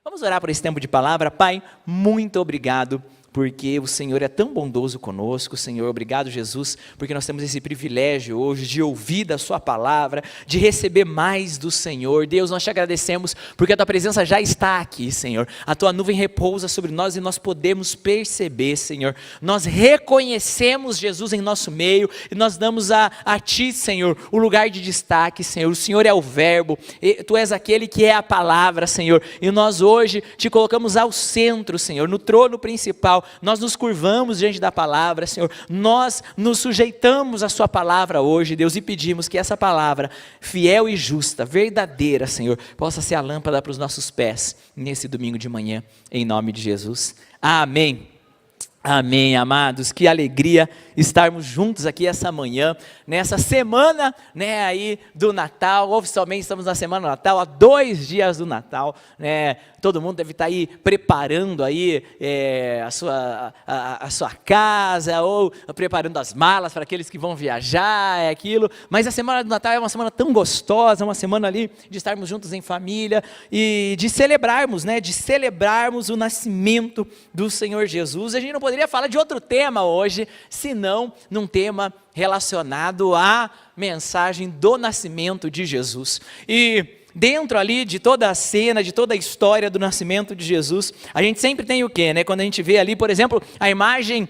Vamos orar por esse tempo de palavra. Pai, muito obrigado, porque o Senhor é tão bondoso conosco. Senhor, obrigado, Jesus, porque nós temos esse privilégio hoje de ouvir da sua palavra, de receber mais do Senhor. Deus, nós te agradecemos, porque a tua presença já está aqui, Senhor. A tua nuvem repousa sobre nós e nós podemos perceber, Senhor. Nós reconhecemos Jesus em nosso meio e nós damos a ti, Senhor, o lugar de destaque, Senhor. O Senhor é o verbo, tu és aquele que é a palavra, Senhor. E nós hoje te colocamos ao centro, Senhor, no trono principal. Nós nos curvamos diante da palavra, Senhor, nós nos sujeitamos à sua palavra hoje, Deus, e pedimos que essa palavra, fiel e justa, verdadeira, Senhor, possa ser a lâmpada para os nossos pés, nesse domingo de manhã, em nome de Jesus, amém. Amém, amados, que alegria estarmos juntos aqui essa manhã, nessa semana, aí do Natal. Oficialmente estamos na semana do Natal, há 2 dias do Natal, todo mundo deve estar aí preparando aí a sua casa, ou preparando as malas para aqueles que vão viajar, aquilo, mas a semana do Natal é uma semana tão gostosa, uma semana ali de estarmos juntos em família, e de celebrarmos, o nascimento do Senhor Jesus. A gente não poderia falar de outro tema hoje, senão num tema relacionado à mensagem do nascimento de Jesus. E dentro ali de toda a cena, de toda a história do nascimento de Jesus, a gente sempre tem o quê? Quando a gente vê ali, por exemplo, a imagem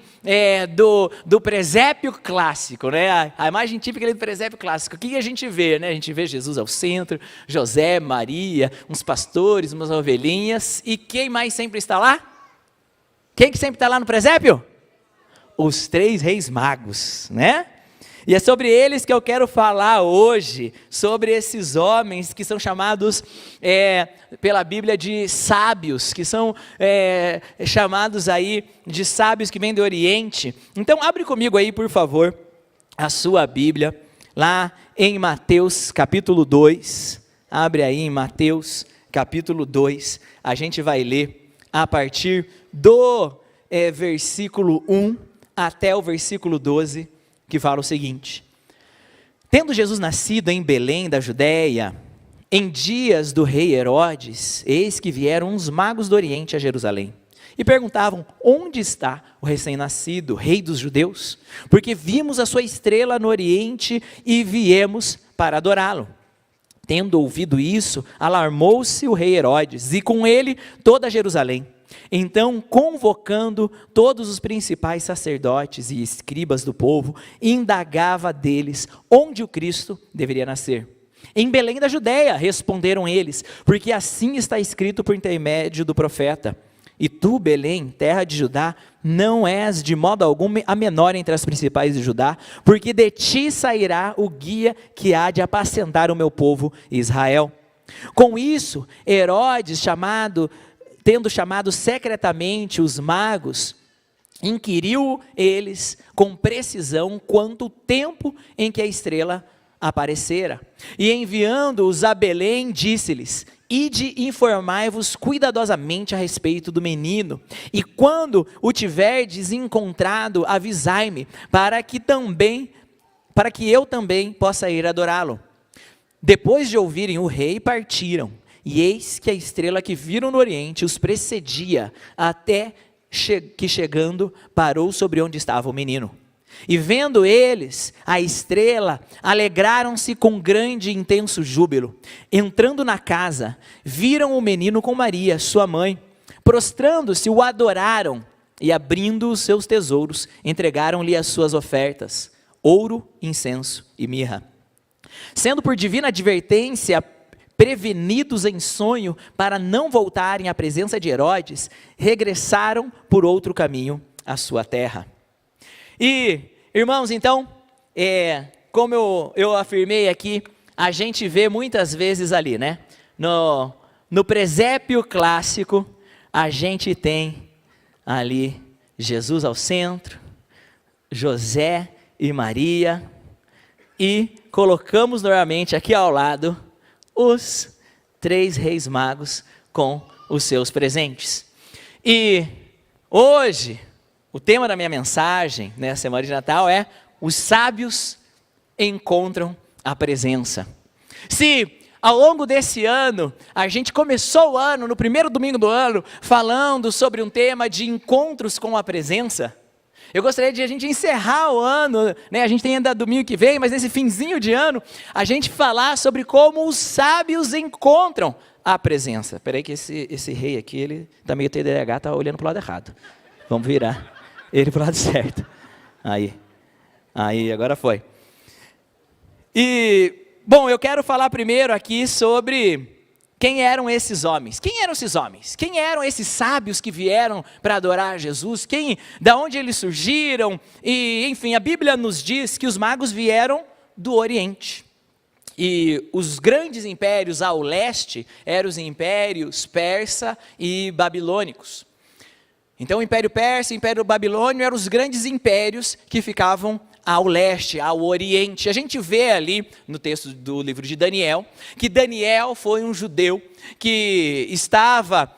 do presépio clássico, a imagem típica ali do presépio clássico. O que a gente vê? A gente vê Jesus ao centro, José, Maria, uns pastores, umas ovelhinhas, e quem mais sempre está lá? Quem que sempre está lá no presépio? Os 3 reis magos, E é sobre eles que eu quero falar hoje, sobre esses homens que são chamados pela Bíblia de sábios, que são chamados aí de sábios que vêm do Oriente. Então abre comigo aí, por favor, a sua Bíblia, lá em Mateus capítulo 2, abre aí em Mateus capítulo 2, a gente vai ler a partir do versículo 1 até o versículo 12, que fala o seguinte: tendo Jesus nascido em Belém da Judéia, em dias do rei Herodes, eis que vieram uns magos do Oriente a Jerusalém, e perguntavam: onde está o recém-nascido, rei dos judeus? Porque vimos a sua estrela no Oriente e viemos para adorá-lo. Tendo ouvido isso, alarmou-se o rei Herodes, e com ele toda Jerusalém. Então, convocando todos os principais sacerdotes e escribas do povo, indagava deles onde o Cristo deveria nascer. Em Belém da Judéia, responderam eles, porque assim está escrito por intermédio do profeta: e tu, Belém, terra de Judá, não és de modo algum a menor entre as principais de Judá, porque de ti sairá o guia que há de apacentar o meu povo Israel. Com isso, Herodes, tendo chamado secretamente os magos, inquiriu eles com precisão quanto o tempo em que a estrela aparecera. E enviando-os a Belém, disse-lhes: ide informai-vos cuidadosamente a respeito do menino, e quando o tiverdes encontrado, avisai-me, para que eu também possa ir adorá-lo. Depois de ouvirem o rei, partiram. E eis que a estrela que viram no Oriente os precedia, até que chegando, parou sobre onde estava o menino. E vendo eles a estrela, alegraram-se com grande e intenso júbilo. Entrando na casa, viram o menino com Maria, sua mãe. Prostrando-se, o adoraram, e abrindo os seus tesouros, entregaram-lhe as suas ofertas: ouro, incenso e mirra. Sendo por divina advertência prevenidos em sonho para não voltarem à presença de Herodes, regressaram por outro caminho à sua terra. E, irmãos, então, como eu afirmei aqui, a gente vê muitas vezes ali, no presépio clássico, a gente tem ali Jesus ao centro, José e Maria, e colocamos normalmente aqui ao lado os 3 reis magos com os seus presentes. E hoje, o tema da minha mensagem nessa semana de Natal é: os sábios encontram a presença. Se ao longo desse ano, a gente começou o ano, no primeiro domingo do ano, falando sobre um tema de encontros com a presença. Eu gostaria de a gente encerrar o ano, né? A gente tem ainda domingo que vem, mas nesse finzinho de ano, a gente falar sobre como os sábios encontram a presença. Espera aí que esse rei aqui, ele está meio TDAH, está olhando para o lado errado. Vamos virar ele para o lado certo. Aí, agora foi. E, bom, eu quero falar primeiro aqui sobre quem eram esses homens. Quem eram esses homens? Quem eram esses sábios que vieram para adorar Jesus? Da onde eles surgiram? E, enfim, a Bíblia nos diz que os magos vieram do Oriente. E os grandes impérios ao leste eram os impérios persa e babilônicos. Então o Império Persa e o Império Babilônio eram os grandes impérios que ficavam ao leste, ao oriente. A gente vê ali no texto do livro de Daniel, que Daniel foi um judeu que estava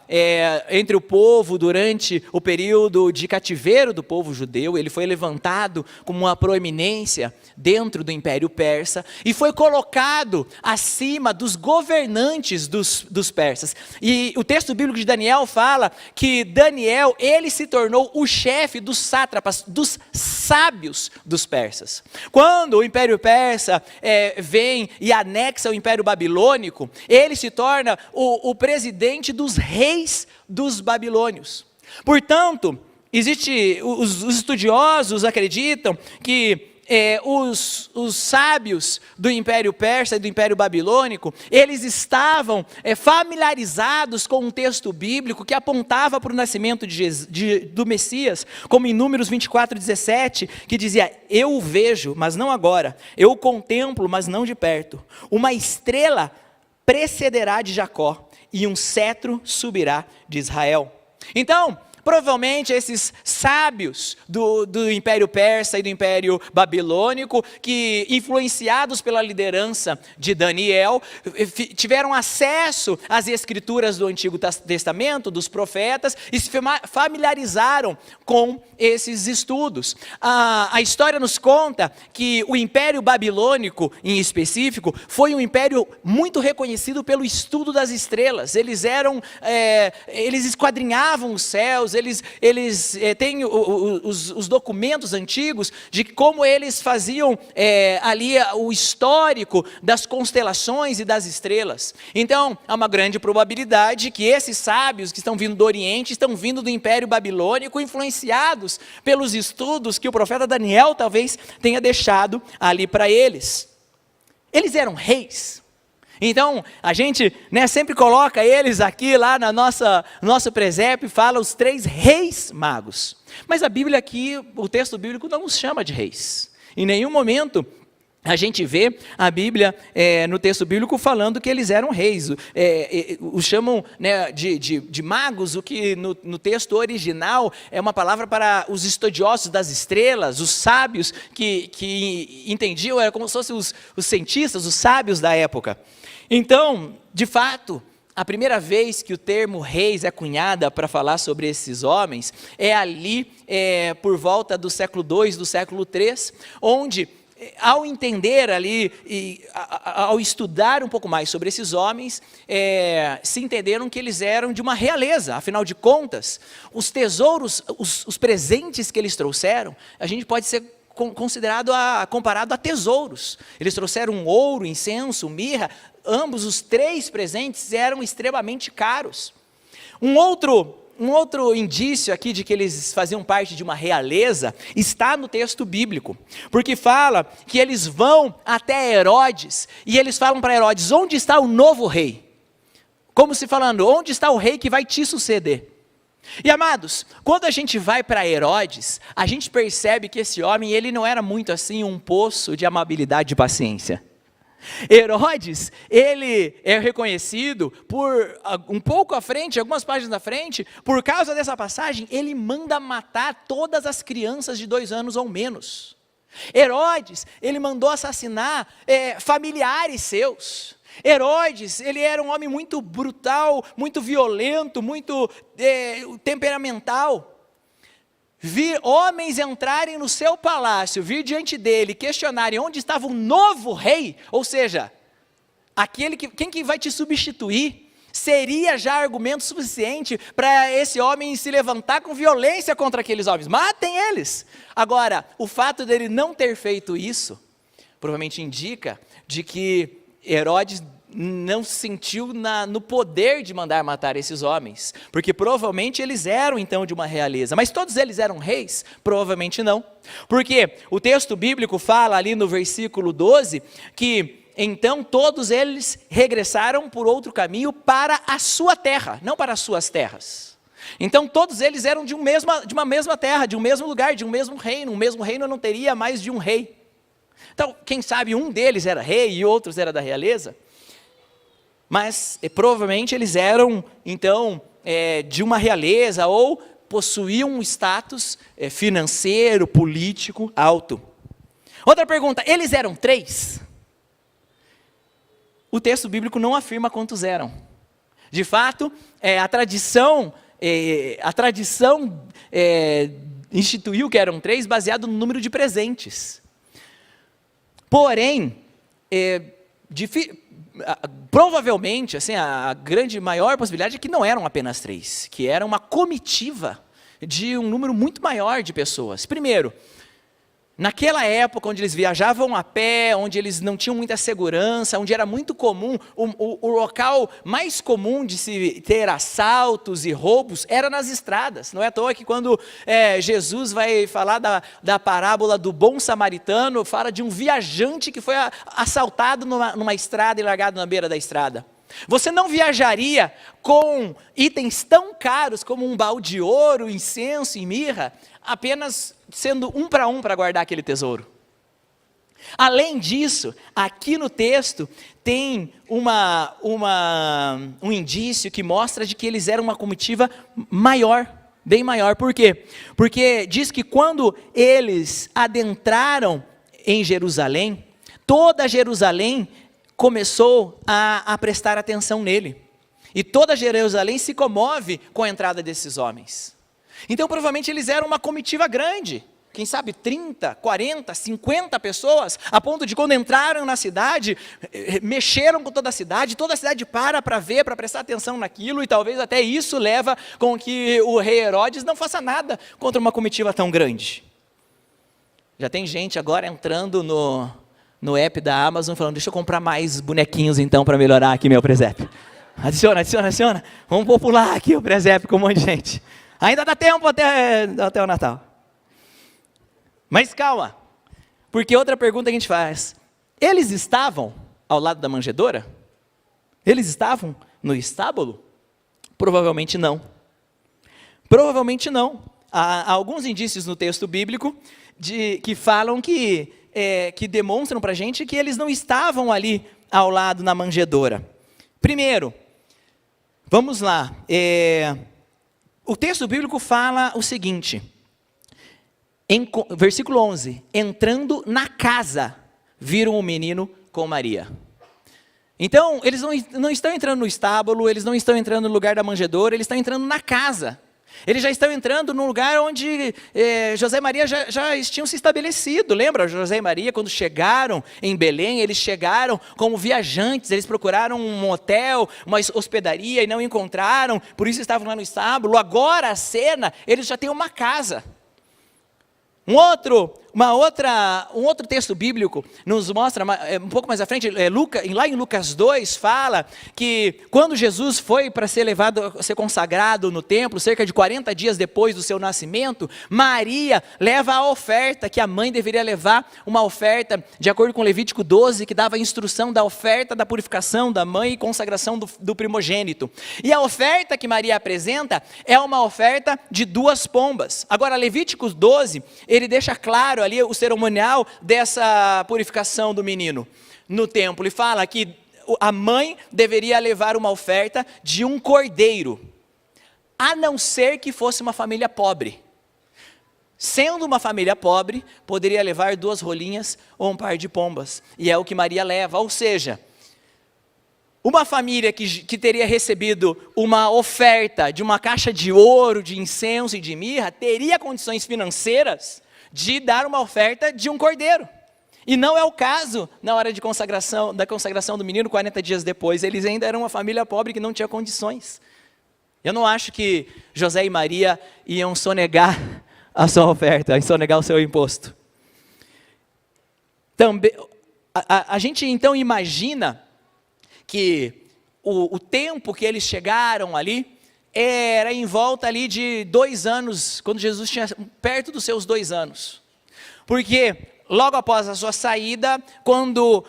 entre o povo durante o período de cativeiro do povo judeu. Ele foi levantado como uma proeminência dentro do Império Persa e foi colocado acima dos governantes dos persas. E o texto bíblico de Daniel fala que Daniel, ele se tornou o chefe dos sátrapas, dos sábios dos persas. Quando o Império Persa vem e anexa o Império Babilônico, ele se torna o presidente dos reis dos babilônios. Portanto, os estudiosos acreditam que os sábios do Império Persa e do Império Babilônico, eles estavam familiarizados com um texto bíblico que apontava para o nascimento do Messias, como em Números 24:17, que dizia: eu o vejo, mas não agora, eu o contemplo, mas não de perto. Uma estrela precederá de Jacó, e um cetro subirá de Israel. Então, provavelmente esses sábios do Império Persa e do Império Babilônico, que influenciados pela liderança de Daniel, tiveram acesso às escrituras do Antigo Testamento, dos profetas, e se familiarizaram com esses estudos. A história nos conta que o Império Babilônico, em específico, foi um império muito reconhecido pelo estudo das estrelas. Eles esquadrinhavam os céus, eles têm os documentos antigos de como eles faziam ali o histórico das constelações e das estrelas. Então, há uma grande probabilidade que esses sábios que estão vindo do Oriente, estão vindo do Império Babilônico, influenciados pelos estudos que o profeta Daniel talvez tenha deixado ali para eles. Eles eram reis. Então, a gente sempre coloca eles aqui lá na nosso presépio e fala os 3 reis magos. Mas a Bíblia aqui, o texto bíblico não os chama de reis. Em nenhum momento a gente vê a Bíblia no texto bíblico falando que eles eram reis. Os chamam de magos, o que no texto original é uma palavra para os estudiosos das estrelas, os sábios que entendiam, era como se fossem os cientistas, os sábios da época. Então, de fato, a primeira vez que o termo reis é cunhada para falar sobre esses homens é ali por volta do século II, do século III, onde, ao entender ali, ao estudar um pouco mais sobre esses homens, se entenderam que eles eram de uma realeza. Afinal de contas, os tesouros, os presentes que eles trouxeram, a gente pode ser comparado a tesouros. Eles trouxeram ouro, incenso, mirra. Ambos os 3 presentes eram extremamente caros. Um outro indício aqui de que eles faziam parte de uma realeza está no texto bíblico, porque fala que eles vão até Herodes e eles falam para Herodes: onde está o novo rei? Como se falando, onde está o rei que vai te suceder? E amados, quando a gente vai para Herodes, a gente percebe que esse homem, ele não era muito assim um poço de amabilidade e paciência. Herodes, ele é reconhecido por, um pouco à frente, algumas páginas à frente, por causa dessa passagem, ele manda matar todas as crianças de 2 anos ou menos. Herodes, ele mandou assassinar familiares seus. Herodes, ele era um homem muito brutal, muito violento, muito temperamental. Vir homens entrarem no seu palácio, vir diante dele, questionarem onde estava o novo rei, ou seja, quem que vai te substituir? Seria já argumento suficiente para esse homem se levantar com violência contra aqueles homens. Matem eles! Agora, o fato dele não ter feito isso, provavelmente indica de que Herodes não se sentiu no poder de mandar matar esses homens, porque provavelmente eles eram então de uma realeza, mas todos eles eram reis? Provavelmente não, porque o texto bíblico fala ali no versículo 12, que então todos eles regressaram por outro caminho para a sua terra, não para as suas terras. Então todos eles eram de uma mesma terra, de um mesmo lugar, de um mesmo reino não teria mais de um rei. Então, quem sabe um deles era rei e outros era da realeza, mas provavelmente eles eram, então, de uma realeza ou possuíam um status financeiro, político alto. Outra pergunta, eles eram 3? O texto bíblico não afirma quantos eram. De fato, a tradição instituiu que eram 3 baseado no número de presentes. Porém, provavelmente, assim, a grande maior possibilidade é que não eram apenas 3, que era uma comitiva de um número muito maior de pessoas. Primeiro, naquela época onde eles viajavam a pé, onde eles não tinham muita segurança, onde era muito comum, o local mais comum de se ter assaltos e roubos era nas estradas. Não é à toa que quando Jesus vai falar da parábola do bom samaritano, fala de um viajante que foi assaltado numa estrada e largado na beira da estrada. Você não viajaria com itens tão caros como um balde de ouro, incenso e mirra, apenas sendo um para guardar aquele tesouro. Além disso, aqui no texto tem um indício que mostra de que eles eram uma comitiva maior, bem maior. Por quê? Porque diz que quando eles adentraram em Jerusalém, toda Jerusalém começou a prestar atenção nele. E toda Jerusalém se comove com a entrada desses homens. Então, provavelmente, eles eram uma comitiva grande. Quem sabe 30, 40, 50 pessoas, a ponto de quando entraram na cidade, mexeram com toda a cidade para ver, para prestar atenção naquilo, e talvez até isso leva com que o rei Herodes não faça nada contra uma comitiva tão grande. Já tem gente agora entrando no app da Amazon falando, deixa eu comprar mais bonequinhos então para melhorar aqui meu presépio. Adiciona. Vamos popular aqui o presépio com um monte de gente. Ainda dá tempo até o Natal. Mas calma, porque outra pergunta que a gente faz, eles estavam ao lado da manjedoura? Eles estavam no estábulo? Provavelmente não. Provavelmente não. Há alguns indícios no texto bíblico que falam que demonstram para a gente que eles não estavam ali ao lado na manjedoura. Primeiro, vamos lá, o texto bíblico fala o seguinte, versículo 11, entrando na casa, viram o menino com Maria. Então, eles não estão entrando no estábulo, eles não estão entrando no lugar da manjedoura, eles estão entrando na casa. Eles já estão entrando num lugar onde José e Maria já tinham se estabelecido. Lembra, José e Maria, quando chegaram em Belém, eles chegaram como viajantes, eles procuraram um hotel, uma hospedaria e não encontraram, por isso estavam lá no estábulo. Agora a cena, eles já têm uma casa. Um outro texto bíblico nos mostra, um pouco mais à frente, lá em Lucas 2, fala que quando Jesus foi para ser consagrado no templo, cerca de 40 dias depois do seu nascimento, Maria leva a oferta, que a mãe deveria levar, uma oferta, de acordo com Levítico 12, que dava a instrução da oferta da purificação da mãe e consagração do primogênito. E a oferta que Maria apresenta é uma oferta de 2 pombas. Agora, Levítico 12, ele deixa claro ali o cerimonial dessa purificação do menino no templo, e fala que a mãe deveria levar uma oferta de um cordeiro, a não ser que fosse uma família pobre. Sendo uma família pobre, poderia levar 2 rolinhas ou um par de pombas, e é o que Maria leva. Ou seja, uma família que teria recebido uma oferta de uma caixa de ouro, de incenso e de mirra, teria condições financeiras de dar uma oferta de um cordeiro. E não é o caso na hora da consagração do menino, 40 dias depois. Eles ainda eram uma família pobre que não tinha condições. Eu não acho que José e Maria iam sonegar a sua oferta, iam sonegar o seu imposto. Também, a gente então imagina que o tempo que eles chegaram ali era em volta ali de 2 anos, quando Jesus tinha perto dos seus 2 anos. Porque logo após a sua saída, quando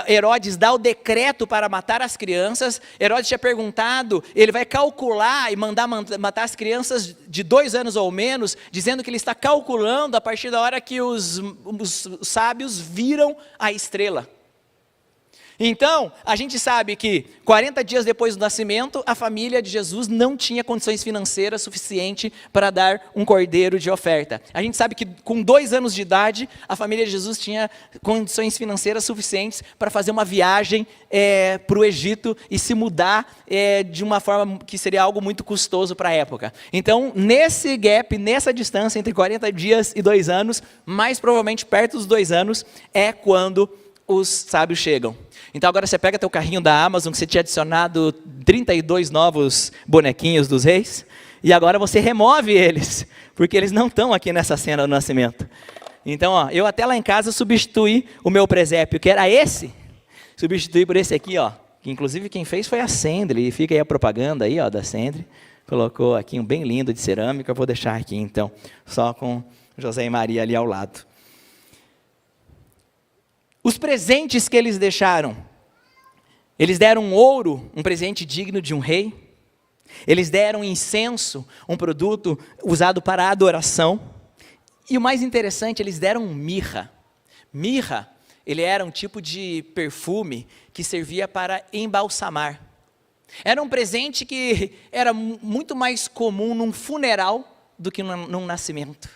Herodes dá o decreto para matar as crianças, Herodes tinha perguntado, ele vai calcular e mandar matar as crianças de 2 anos ou menos, dizendo que ele está calculando a partir da hora que os sábios viram a estrela. Então, a gente sabe que 40 dias depois do nascimento, a família de Jesus não tinha condições financeiras suficientes para dar um cordeiro de oferta. A gente sabe que com 2 anos de idade, a família de Jesus tinha condições financeiras suficientes para fazer uma viagem para o Egito e se mudar de uma forma que seria algo muito custoso para a época. Então, nesse gap, nessa distância entre 40 dias e 2 anos, mais provavelmente perto dos 2 anos, é quando os sábios chegam. Então agora você pega teu carrinho da Amazon, que você tinha adicionado 32 novos bonequinhos dos reis, e agora você remove eles, porque eles não estão aqui nessa cena do nascimento. Então, eu até lá em casa substituí o meu presépio, que era esse, substituí por esse aqui, que inclusive quem fez foi a Sandri, e fica aí a propaganda aí, da Sandri, colocou aqui um bem lindo de cerâmica, eu vou deixar aqui então, só com José e Maria ali ao lado. Os presentes que eles deixaram, eles deram ouro, um presente digno de um rei. Eles deram incenso, um produto usado para adoração. E o mais interessante, eles deram mirra. Mirra, ele era um tipo de perfume que servia para embalsamar. Era um presente que era muito mais comum num funeral do que num nascimento.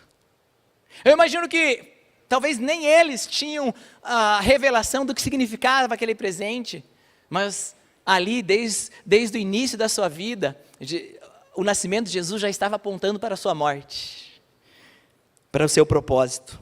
Eu imagino que talvez nem eles tinham a revelação do que significava aquele presente, mas ali, desde o início da sua vida, o nascimento de Jesus já estava apontando para a sua morte, para o seu propósito.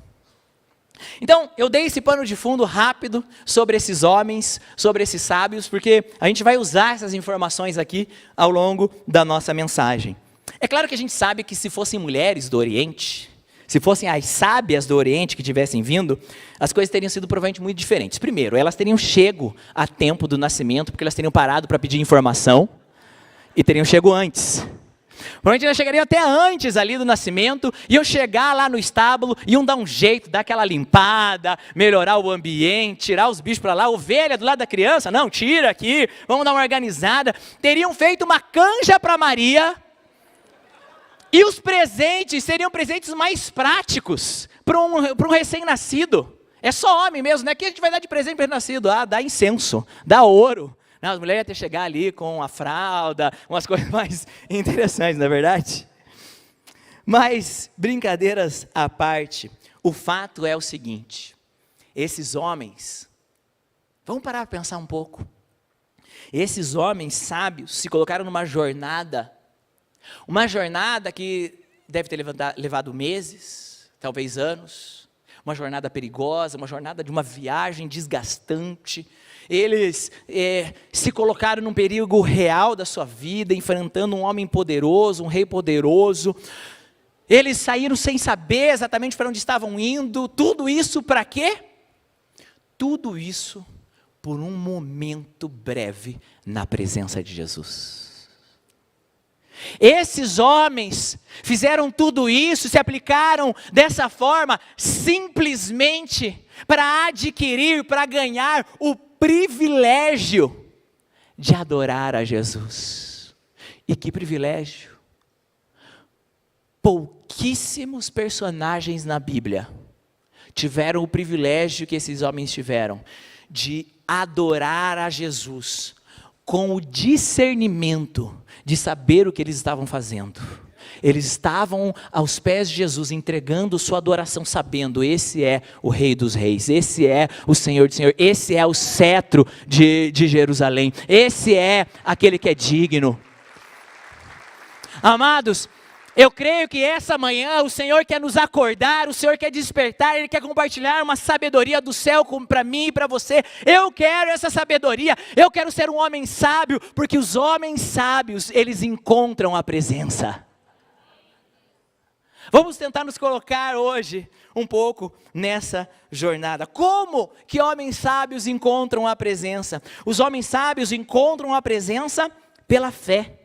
Então, eu dei esse pano de fundo rápido sobre esses homens, sobre esses sábios, porque a gente vai usar essas informações aqui ao longo da nossa mensagem. É claro que a gente sabe que se fossem mulheres do Oriente, se fossem as sábias do Oriente que tivessem vindo, as coisas teriam sido provavelmente muito diferentes. Primeiro, elas teriam chego a tempo do nascimento, porque elas teriam parado para pedir informação, e teriam chego antes. Provavelmente elas chegariam até antes ali do nascimento, iam chegar lá no estábulo, iam dar um jeito, dar aquela limpada, melhorar o ambiente, tirar os bichos para lá, ovelha do lado da criança, não, tira aqui, vamos dar uma organizada. Teriam feito uma canja para Maria. E os presentes seriam presentes mais práticos para um recém-nascido. É só homem mesmo, né? Que a gente vai dar de presente para recém-nascido? Dá incenso, dá ouro. Não, as mulheres iam ter que chegar ali com a fralda, umas coisas mais interessantes, não é verdade? Mas, brincadeiras à parte, o fato é o seguinte: esses homens, vamos parar para pensar um pouco. Esses homens sábios se colocaram numa jornada que deve ter levado meses, talvez anos, uma jornada perigosa, uma jornada de uma viagem desgastante. Eles se colocaram num perigo real da sua vida, enfrentando um homem poderoso, um rei poderoso. Eles saíram sem saber exatamente para onde estavam indo. Tudo isso para quê? Tudo isso por um momento breve na presença de Jesus. Esses homens fizeram tudo isso, se aplicaram dessa forma, simplesmente para adquirir, para ganhar o privilégio de adorar a Jesus. E que privilégio! Pouquíssimos personagens na Bíblia tiveram o privilégio que esses homens tiveram, de adorar a Jesus com o discernimento de saber o que eles estavam fazendo. Eles estavam aos pés de Jesus, entregando sua adoração, sabendo: esse é o Rei dos Reis, esse é o Senhor dos Senhores, esse é o cetro de Jerusalém, esse é aquele que é digno. Amados, Eu creio que essa manhã o Senhor quer nos acordar, o Senhor quer despertar, Ele quer compartilhar uma sabedoria do céu para mim e para você. Eu quero essa sabedoria, eu quero ser um homem sábio, porque os homens sábios, eles encontram a presença. Vamos tentar nos colocar hoje um pouco nessa jornada. Como que homens sábios encontram a presença? Os homens sábios encontram a presença pela fé.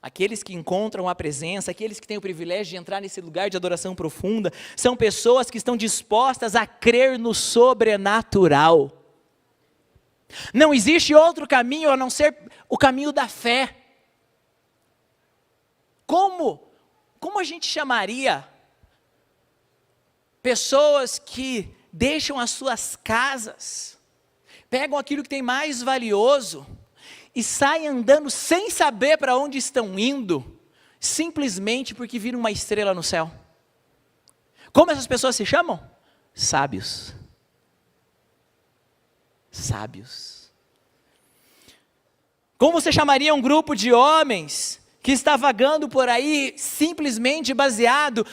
Aqueles que encontram a presença, aqueles que têm o privilégio de entrar nesse lugar de adoração profunda, são pessoas que estão dispostas a crer no sobrenatural. Não existe outro caminho a não ser o caminho da fé. Como a gente chamaria pessoas que deixam as suas casas, pegam aquilo que tem mais valioso e saem andando sem saber para onde estão indo, simplesmente porque viram uma estrela no céu? Como essas pessoas se chamam? Sábios. Sábios. Como você chamaria um grupo de homens que está vagando por aí simplesmente baseado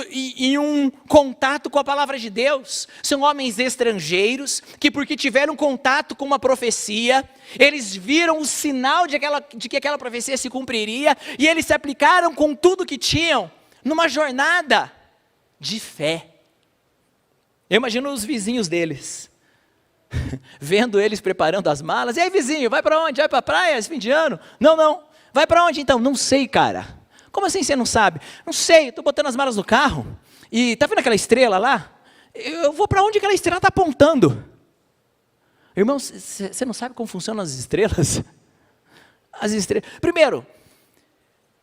em um contato com a palavra de Deus? São homens estrangeiros que, porque tiveram contato com uma profecia, eles viram o sinal de que aquela profecia se cumpriria, e eles se aplicaram com tudo que tinham numa jornada de fé. Eu imagino os vizinhos deles vendo eles preparando as malas. E aí, vizinho, vai para onde? Vai para a praia esse fim de ano? Não. Vai para onde então? Não sei, cara. Como assim você não sabe? Não sei, estou botando as malas no carro. E tá vendo aquela estrela lá? Eu vou para onde aquela estrela está apontando. Irmão, você não sabe como funcionam as estrelas? As estrelas. Primeiro,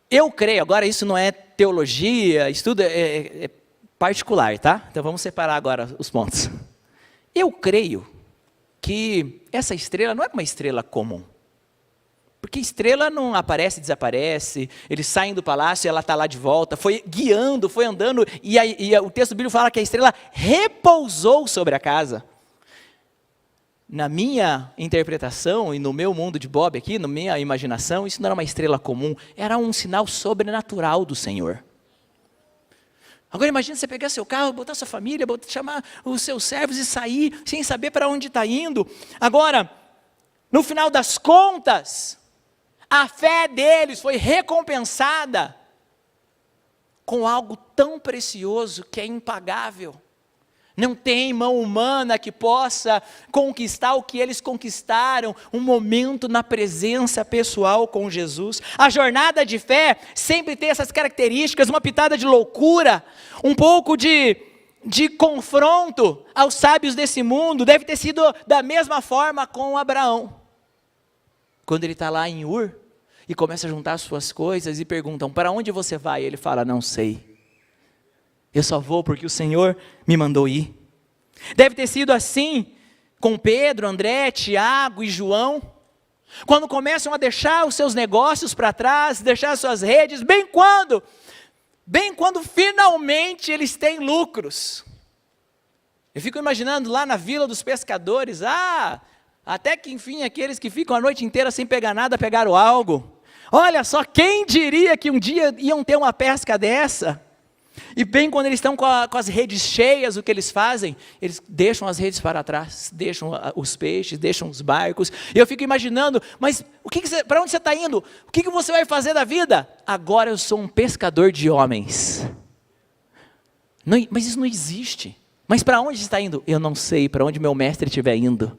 eu creio, agora isso não é teologia, estudo é particular, tá? Então vamos separar agora os pontos. Eu creio que essa estrela não é uma estrela comum. Porque estrela não aparece e desaparece, eles saem do palácio e ela está lá de volta, foi guiando, foi andando, e o texto bíblico fala que a estrela repousou sobre a casa. Na minha interpretação e no meu mundo de Bob aqui, na minha imaginação, isso não era uma estrela comum, era um sinal sobrenatural do Senhor. Agora imagina você pegar seu carro, botar sua família, chamar os seus servos e sair sem saber para onde está indo. Agora, no final das contas, a fé deles foi recompensada com algo tão precioso que é impagável. Não tem mão humana que possa conquistar o que eles conquistaram, um momento na presença pessoal com Jesus. A jornada de fé sempre tem essas características, uma pitada de loucura, um pouco de confronto aos sábios desse mundo. Deve ter sido da mesma forma com Abraão. Quando ele está lá em Ur e começa a juntar as suas coisas e perguntam, para onde você vai? Ele fala, não sei. Eu só vou porque o Senhor me mandou ir. Deve ter sido assim com Pedro, André, Tiago e João, quando começam a deixar os seus negócios para trás, deixar as suas redes, bem quando finalmente eles têm lucros. Eu fico imaginando lá na vila dos pescadores, até que enfim aqueles que ficam a noite inteira sem pegar nada, pegaram algo. Olha só, quem diria que um dia iam ter uma pesca dessa? E bem quando eles estão com as redes cheias, o que eles fazem? Eles deixam as redes para trás, deixam os peixes, deixam os barcos. E eu fico imaginando, mas para onde você está indo? O que você vai fazer da vida? Agora eu sou um pescador de homens. Não, mas isso não existe. Mas para onde você está indo? Eu não sei, para onde meu mestre estiver indo.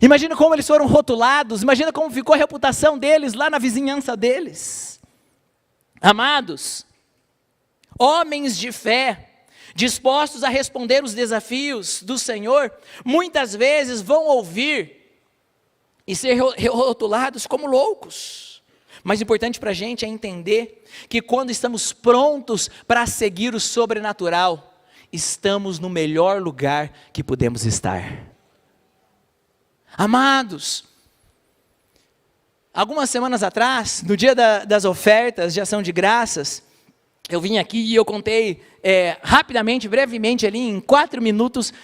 Imagina como eles foram rotulados, imagina como ficou a reputação deles lá na vizinhança deles. Amados, homens de fé, dispostos a responder os desafios do Senhor, muitas vezes vão ouvir e ser rotulados como loucos. Mas o importante para a gente é entender que quando estamos prontos para seguir o sobrenatural, estamos no melhor lugar que podemos estar. Amados, algumas semanas atrás, no dia das ofertas de ação de graças, eu vim aqui e eu contei rapidamente, brevemente ali em 4 minutos,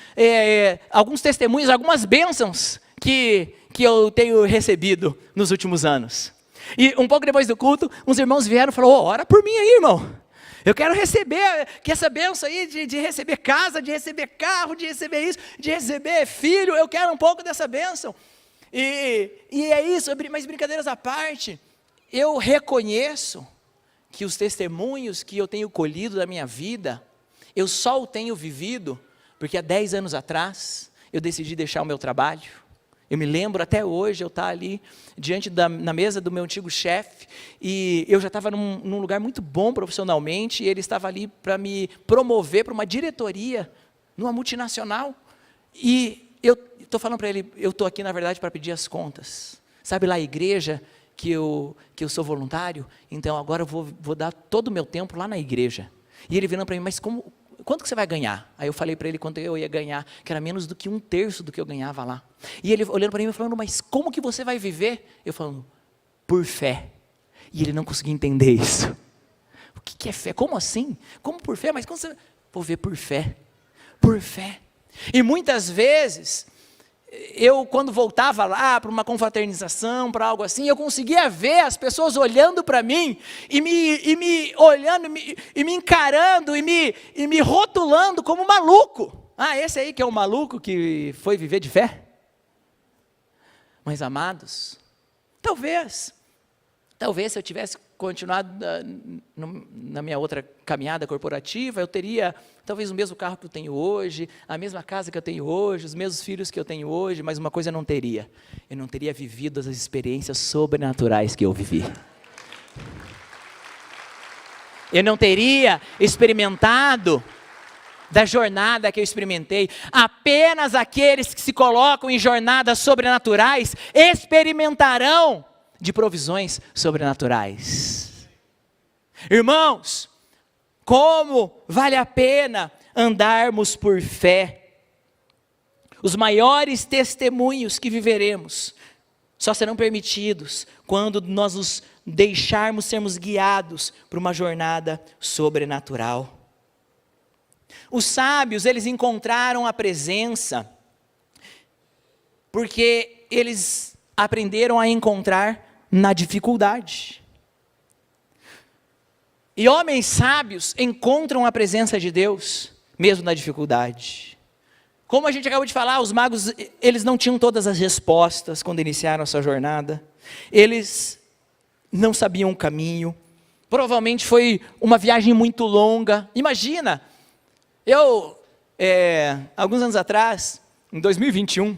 alguns testemunhos, algumas bênçãos que eu tenho recebido nos últimos anos. E um pouco depois do culto, uns irmãos vieram e falaram, ora por mim aí, irmão. Eu quero receber, que essa bênção aí de receber casa, de receber carro, de receber isso, de receber filho, eu quero um pouco dessa bênção. E é isso, mas brincadeiras à parte, eu reconheço que os testemunhos que eu tenho colhido da minha vida, eu só o tenho vivido, porque há 10 anos atrás, eu decidi deixar o meu trabalho. Eu me lembro até hoje, eu estar ali, na mesa do meu antigo chefe, e eu já estava num lugar muito bom profissionalmente, e ele estava ali para me promover para uma diretoria, numa multinacional, e eu estou falando para ele, eu estou aqui na verdade para pedir as contas. Sabe lá a igreja que eu sou voluntário? Então agora eu vou dar todo o meu tempo lá na igreja. E ele virando para mim, mas quanto que você vai ganhar? Aí eu falei para ele quanto eu ia ganhar, que era menos do que 1/3 do que eu ganhava lá. E ele olhando para mim e falando, mas como que você vai viver? Eu falando, por fé. E ele não conseguia entender isso. O que é fé? Como assim? Como por fé? Mas como você... Vou ver por fé. Por fé. E muitas vezes, eu quando voltava lá para uma confraternização, para algo assim, eu conseguia ver as pessoas olhando para mim, e me olhando, e me encarando, e me rotulando como maluco. Ah, esse aí que é o maluco que foi viver de fé? Mas amados, talvez se eu tivesse continuado na minha outra caminhada corporativa, eu teria talvez o mesmo carro que eu tenho hoje, a mesma casa que eu tenho hoje, os mesmos filhos que eu tenho hoje, mas uma coisa eu não teria vivido as experiências sobrenaturais que eu vivi. Eu não teria experimentado da jornada que eu experimentei. Apenas aqueles que se colocam em jornadas sobrenaturais experimentarão de provisões sobrenaturais. Irmãos, como vale a pena andarmos por fé. Os maiores testemunhos que viveremos só serão permitidos quando nós nos deixarmos sermos guiados por uma jornada sobrenatural. Os sábios, eles encontraram a presença porque eles aprenderam a encontrar na dificuldade. E homens sábios encontram a presença de Deus mesmo na dificuldade. Como a gente acabou de falar, os magos, eles não tinham todas as respostas quando iniciaram a sua jornada. Eles não sabiam o caminho. Provavelmente foi uma viagem muito longa. Imagina, alguns anos atrás, em 2021,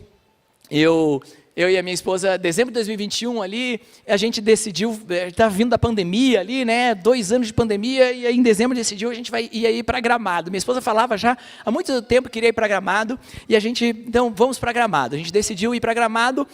eu e a minha esposa, dezembro de 2021 ali, a gente decidiu, estava vindo da pandemia ali, né, 2 anos de pandemia, e aí em dezembro decidiu, a gente ia ir para Gramado. Minha esposa falava já há muito tempo que queria ir para Gramado, e a gente, então, vamos para Gramado. A gente decidiu ir para Gramado.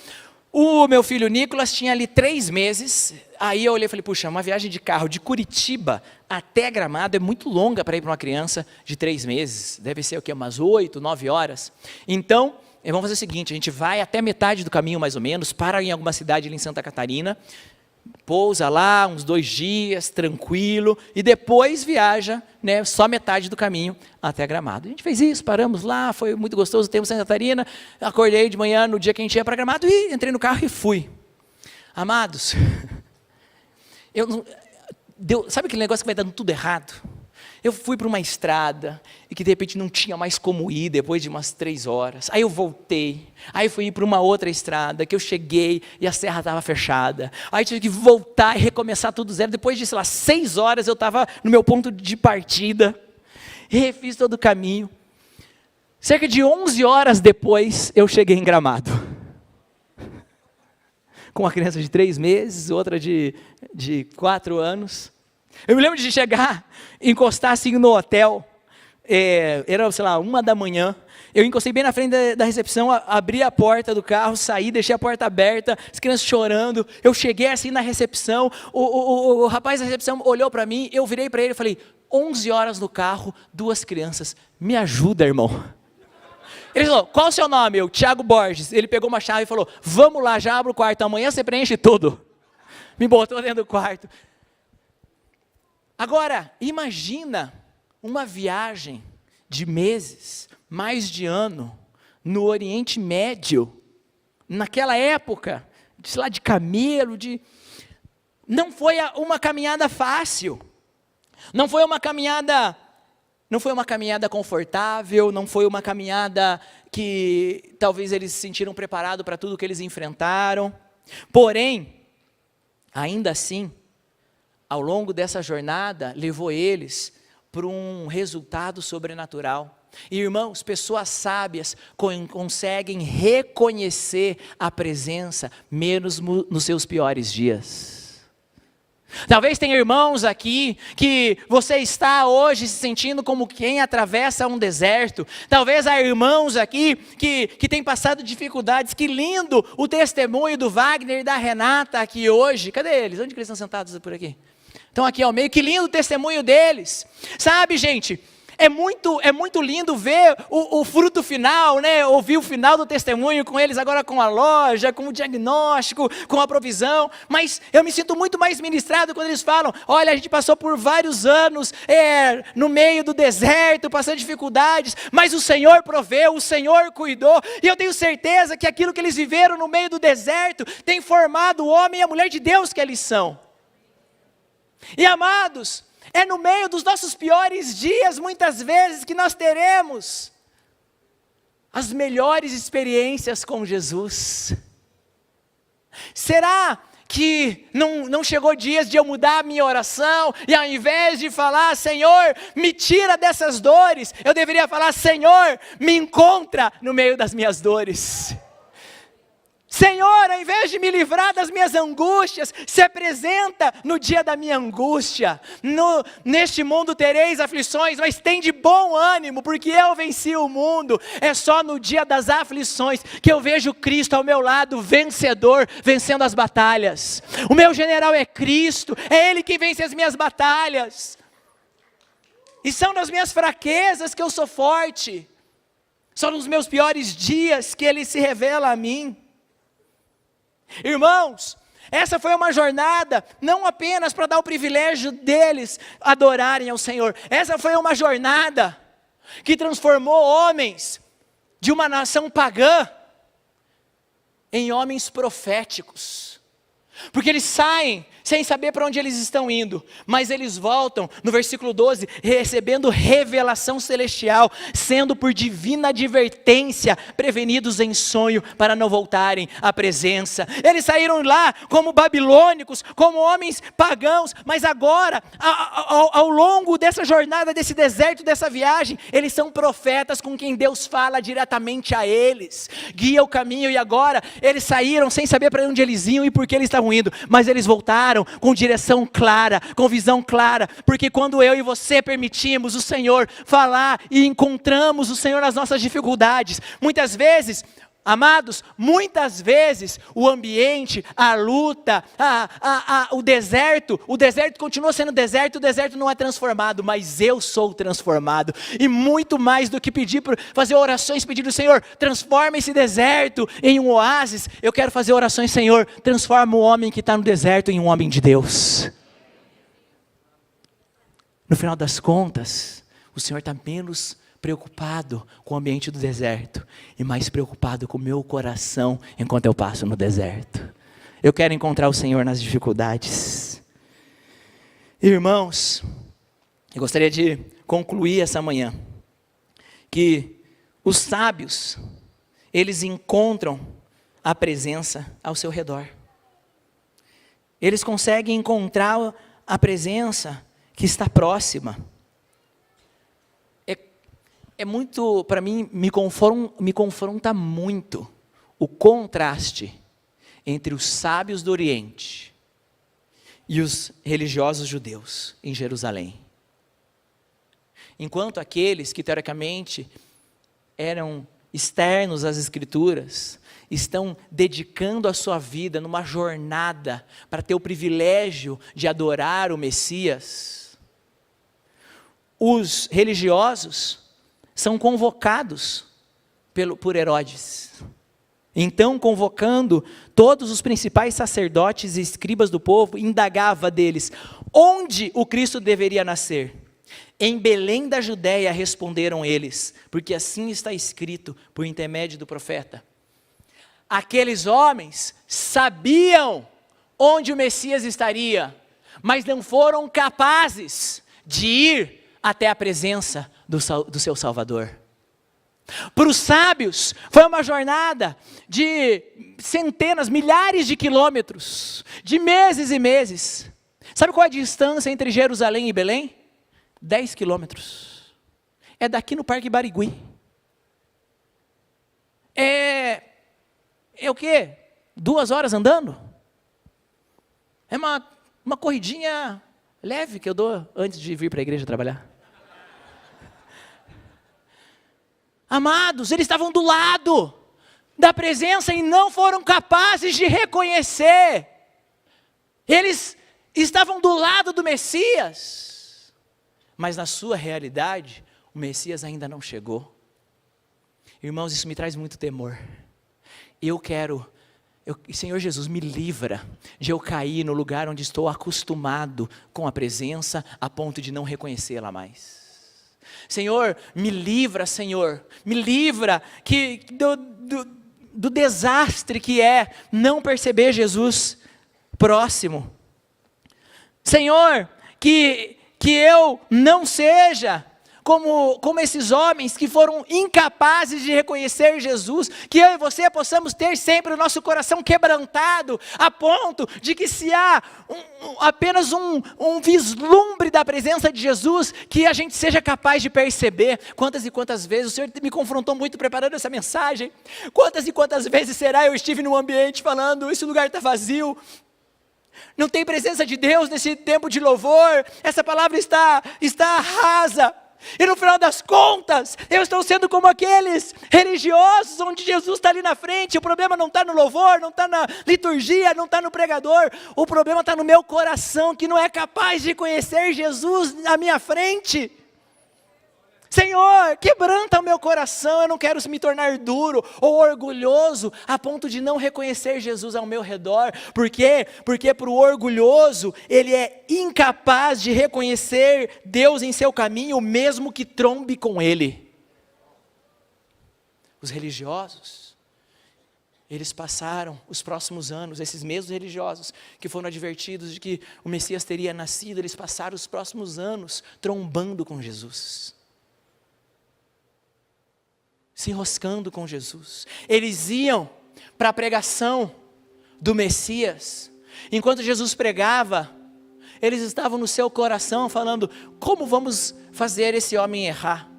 O meu filho Nicolas tinha ali 3 meses, aí eu olhei e falei, puxa, uma viagem de carro de Curitiba até Gramado é muito longa para ir para uma criança de 3 meses, deve ser o quê, umas 8, 9 horas. Então, vamos fazer o seguinte, a gente vai até metade do caminho mais ou menos, para em alguma cidade ali em Santa Catarina, pousa lá uns 2 dias, tranquilo, e depois viaja, né, só metade do caminho até Gramado. A gente fez isso, paramos lá, foi muito gostoso o tempo em Santa Catarina, acordei de manhã no dia que a gente ia para Gramado, e entrei no carro e fui. Amados, sabe aquele negócio que vai dando tudo errado? Eu fui para uma estrada, e que de repente não tinha mais como ir, depois de umas 3 horas, aí eu voltei, aí fui para uma outra estrada, que eu cheguei, e a serra estava fechada, aí tive que voltar e recomeçar tudo zero, depois de, 6 horas eu estava no meu ponto de partida, e refiz todo o caminho, cerca de 11 horas depois, eu cheguei em Gramado, com uma criança de 3 meses, outra de 4 anos, eu me lembro de chegar, encostar assim no hotel, era, 1 da manhã, eu encostei bem na frente da recepção, abri a porta do carro, saí, deixei a porta aberta, as crianças chorando, eu cheguei assim na recepção, o rapaz da recepção olhou para mim, eu virei para ele e falei, 11 horas no carro, 2 crianças, me ajuda, irmão. Ele falou, qual o seu nome? Eu, Thiago Borges. Ele pegou uma chave e falou, vamos lá, já abro o quarto, amanhã você preenche tudo. Me botou dentro do quarto. Agora, imagina uma viagem de meses, mais de ano, no Oriente Médio, naquela época, de camelo, não foi uma caminhada fácil, não foi uma caminhada confortável, não foi uma caminhada que talvez eles se sentiram preparados para tudo que eles enfrentaram. Porém, ainda assim, ao longo dessa jornada, levou eles para um resultado sobrenatural. E, irmãos, pessoas sábias conseguem reconhecer a presença mesmo nos seus piores dias. Talvez tenha irmãos aqui que você está hoje se sentindo como quem atravessa um deserto. Talvez há irmãos aqui que têm passado dificuldades. Que lindo o testemunho do Wagner e da Renata aqui hoje. Cadê eles? Onde que eles estão sentados por aqui? Estão aqui ao meio. Que lindo o testemunho deles. Sabe, gente, é muito lindo ver o fruto final, né? Ouvir o final do testemunho com eles agora, com a loja, com o diagnóstico, com a provisão. Mas eu me sinto muito mais ministrado quando eles falam: olha, a gente passou por vários anos no meio do deserto, passando dificuldades, mas o Senhor proveu, o Senhor cuidou. E eu tenho certeza que aquilo que eles viveram no meio do deserto tem formado o homem e a mulher de Deus que eles são. E amados, é no meio dos nossos piores dias, muitas vezes, que nós teremos as melhores experiências com Jesus. Será que não chegou dias de eu mudar a minha oração, e ao invés de falar: Senhor, me tira dessas dores, eu deveria falar: Senhor, me encontra no meio das minhas dores. Senhor, ao invés de me livrar das minhas angústias, se apresenta no dia da minha angústia. Neste mundo tereis aflições, mas tem de bom ânimo, porque eu venci o mundo. É só no dia das aflições que eu vejo Cristo ao meu lado, vencedor, vencendo as batalhas. O meu general é Cristo, é Ele quem vence as minhas batalhas. E são nas minhas fraquezas que eu sou forte. São nos meus piores dias que Ele se revela a mim. Irmãos, essa foi uma jornada não apenas para dar o privilégio deles adorarem ao Senhor. Essa foi uma jornada que transformou homens de uma nação pagã em homens proféticos. Porque eles saem sem saber para onde eles estão indo, mas eles voltam, no versículo 12, recebendo revelação celestial, sendo por divina advertência, prevenidos em sonho, para não voltarem à presença. Eles saíram lá como babilônicos, como homens pagãos, mas agora, ao longo dessa jornada, desse deserto, dessa viagem, eles são profetas com quem Deus fala diretamente a eles, guia o caminho. E agora, eles saíram sem saber para onde eles iam e por que eles estavam indo, mas eles voltaram com direção clara, com visão clara, porque quando eu e você permitimos o Senhor falar e encontramos o Senhor nas nossas dificuldades, muitas vezes, amados, muitas vezes o ambiente, a luta, o deserto continua sendo deserto, o deserto não é transformado, mas eu sou transformado. E muito mais do que fazer orações pedindo: Senhor, transforma esse deserto em um oásis, eu quero fazer orações: Senhor, transforma o homem que está no deserto em um homem de Deus. No final das contas, o Senhor está menos preocupado com o ambiente do deserto e mais preocupado com o meu coração enquanto eu passo no deserto. Eu quero encontrar o Senhor nas dificuldades. Irmãos, eu gostaria de concluir essa manhã que os sábios, eles encontram a presença ao seu redor. Eles conseguem encontrar a presença que está próxima. É muito, para mim, me confronta muito o contraste entre os sábios do Oriente e os religiosos judeus em Jerusalém. Enquanto aqueles que teoricamente eram externos às Escrituras, estão dedicando a sua vida numa jornada para ter o privilégio de adorar o Messias, os religiosos são convocados por Herodes. Então, convocando todos os principais sacerdotes e escribas do povo, indagava deles onde o Cristo deveria nascer. Em Belém da Judéia, responderam eles, porque assim está escrito por intermédio do profeta. Aqueles homens sabiam onde o Messias estaria, mas não foram capazes de ir até a presença do seu Salvador. Para os sábios, foi uma jornada de centenas, milhares de quilômetros, de meses e meses. Sabe qual é a distância entre Jerusalém e Belém? 10 quilômetros. É daqui no Parque Barigui. É o quê? 2 horas andando? É uma corridinha leve que eu dou antes de vir para a igreja trabalhar. Amados, eles estavam do lado da presença e não foram capazes de reconhecer. Eles estavam do lado do Messias, mas na sua realidade, o Messias ainda não chegou. Irmãos, isso me traz muito temor. Senhor Jesus, me livra de eu cair no lugar onde estou acostumado com a presença, a ponto de não reconhecê-la mais. Senhor, me livra, Senhor, me livra do desastre que é não perceber Jesus próximo. Senhor, que eu não seja como esses homens que foram incapazes de reconhecer Jesus, que eu e você possamos ter sempre o nosso coração quebrantado, a ponto de que se há apenas um vislumbre da presença de Jesus, que a gente seja capaz de perceber. Quantas e quantas vezes o Senhor me confrontou muito preparando essa mensagem, quantas e quantas vezes será eu estive num ambiente falando, esse lugar está vazio, não tem presença de Deus nesse tempo de louvor, essa palavra está rasa. E no final das contas, eu estou sendo como aqueles religiosos, onde Jesus está ali na frente. O problema não está no louvor, não está na liturgia, não está no pregador. O problema está no meu coração, que não é capaz de conhecer Jesus na minha frente. Senhor, quebranta o meu coração, eu não quero me tornar duro ou orgulhoso a ponto de não reconhecer Jesus ao meu redor. Por quê? Porque para o orgulhoso, ele é incapaz de reconhecer Deus em seu caminho, mesmo que trombe com ele. Os religiosos, eles passaram os próximos anos, esses mesmos religiosos que foram advertidos de que o Messias teria nascido, eles passaram os próximos anos trombando com Jesus, se enroscando com Jesus. Eles iam para a pregação do Messias. Enquanto Jesus pregava, eles estavam no seu coração falando: como vamos fazer esse homem errar?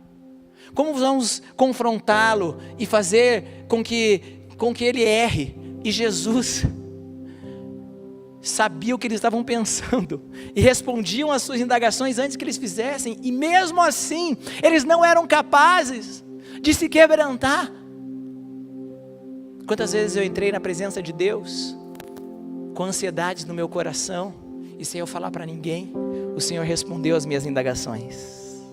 Como vamos confrontá-lo e fazer com que ele erre? E Jesus sabia o que eles estavam pensando e respondiam às suas indagações antes que eles fizessem. E mesmo assim, eles não eram capazes de se quebrantar. Quantas vezes eu entrei na presença de Deus com ansiedades no meu coração e sem eu falar para ninguém, o Senhor respondeu às minhas indagações.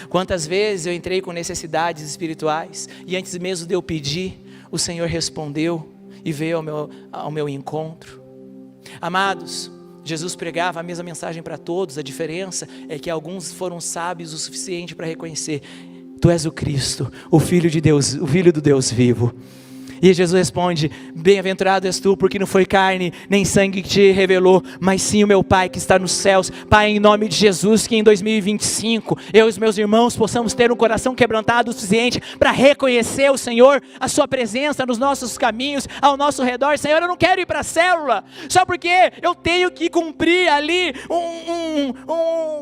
Quantas vezes eu entrei com necessidades espirituais e antes mesmo de eu pedir, o Senhor respondeu e veio ao meu encontro. Amados, Jesus pregava a mesma mensagem para todos. A diferença é que alguns foram sábios o suficiente para reconhecer: Tu és o Cristo, o Filho de Deus, o Filho do Deus vivo. E Jesus responde: bem-aventurado és tu, porque não foi carne nem sangue que te revelou, mas sim o meu Pai que está nos céus. Pai, em nome de Jesus, que em 2025, eu e os meus irmãos possamos ter um coração quebrantado o suficiente para reconhecer o Senhor, a sua presença nos nossos caminhos, ao nosso redor. Senhor, eu não quero ir para a célula, só porque eu tenho que cumprir ali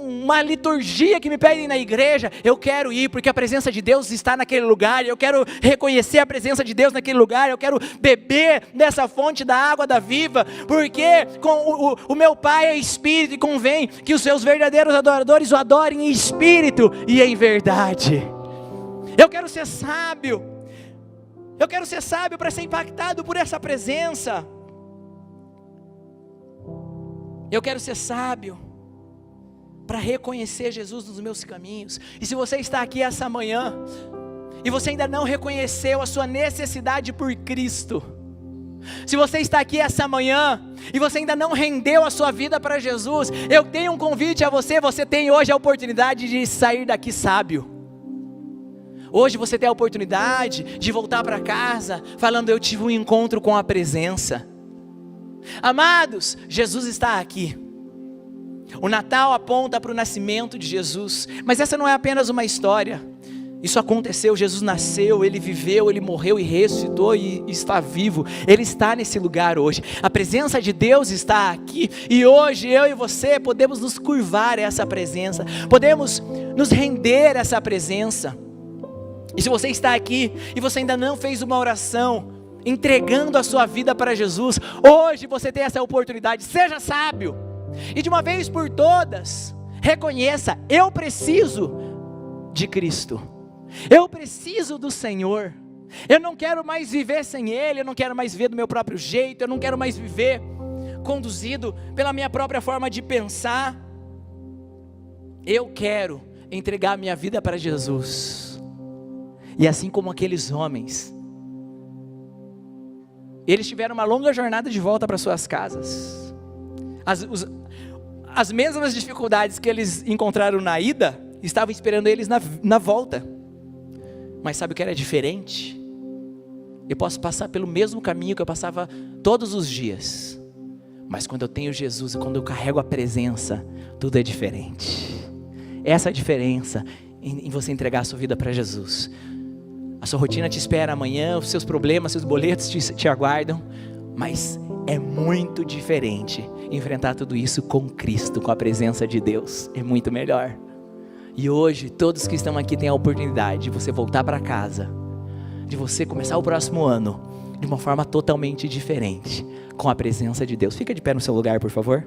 uma liturgia que me pedem na igreja. Eu quero ir porque a presença de Deus está naquele lugar, eu quero reconhecer a presença de Deus naquele lugar, eu quero beber dessa fonte da água da viva, porque o meu Pai é Espírito e convém que os seus verdadeiros adoradores o adorem em Espírito e em verdade. Eu quero ser sábio, para ser impactado por essa presença. Eu quero ser sábio para reconhecer Jesus nos meus caminhos. E se você está aqui essa manhã e você ainda não reconheceu a sua necessidade por Cristo, se você está aqui essa manhã e você ainda não rendeu a sua vida para Jesus, eu tenho um convite a você. Você tem hoje a oportunidade de sair daqui sábio. Hoje você tem a oportunidade de voltar para casa falando: eu tive um encontro com a presença. Amados, Jesus está aqui. O Natal aponta para o nascimento de Jesus, mas essa não é apenas uma história. Isso aconteceu, Jesus nasceu, Ele viveu, Ele morreu e ressuscitou e está vivo. Ele está nesse lugar hoje. A presença de Deus está aqui. E hoje eu e você podemos nos curvar a essa presença. Podemos nos render a essa presença. E se você está aqui e você ainda não fez uma oração, entregando a sua vida para Jesus, hoje você tem essa oportunidade. Seja sábio. E de uma vez por todas, reconheça, eu preciso de Cristo. Eu preciso do Senhor. Eu não quero mais viver sem Ele. Eu não quero mais viver do meu próprio jeito. Eu não quero mais viver conduzido pela minha própria forma de pensar. Eu quero entregar a minha vida para Jesus. E assim como aqueles homens, eles tiveram uma longa jornada de volta para suas casas. As mesmas dificuldades que eles encontraram na ida, estavam esperando eles na volta. Mas sabe o que era diferente? Eu posso passar pelo mesmo caminho que eu passava todos os dias, mas quando eu tenho Jesus, quando eu carrego a presença, tudo é diferente. Essa é a diferença em você entregar a sua vida para Jesus. A sua rotina te espera amanhã, os seus problemas, seus boletos te aguardam, mas é muito diferente enfrentar tudo isso com Cristo, com a presença de Deus. É muito melhor. E hoje, todos que estão aqui têm a oportunidade de você voltar para casa, de você começar o próximo ano de uma forma totalmente diferente, com a presença de Deus. Fica de pé no seu lugar, por favor.